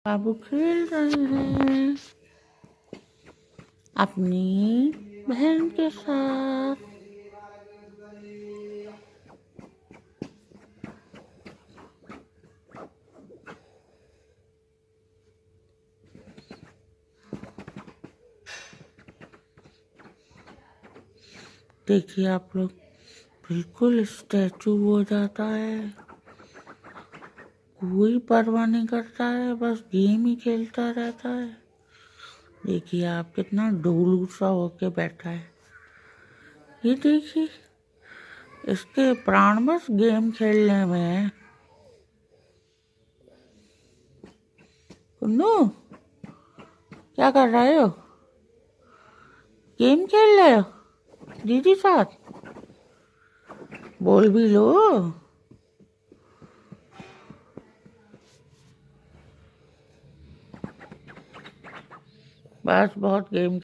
बाबू खेल रहे हैं अपनी बहन के साथ। देखिए आप लोग, बिल्कुल स्टैचू हो जाता है, कोई परवाह नहीं करता है, बस गेम ही खेलता रहता है। देखिए आप, कितना डोलू सा होके बैठा है। ये देखिए, इसके प्राण बस गेम खेलने में है। कुन्नू, क्या कर रहे हो? गेम खेल रहे हो दीदी साथ? बोल भी लो। बस बहुत गेम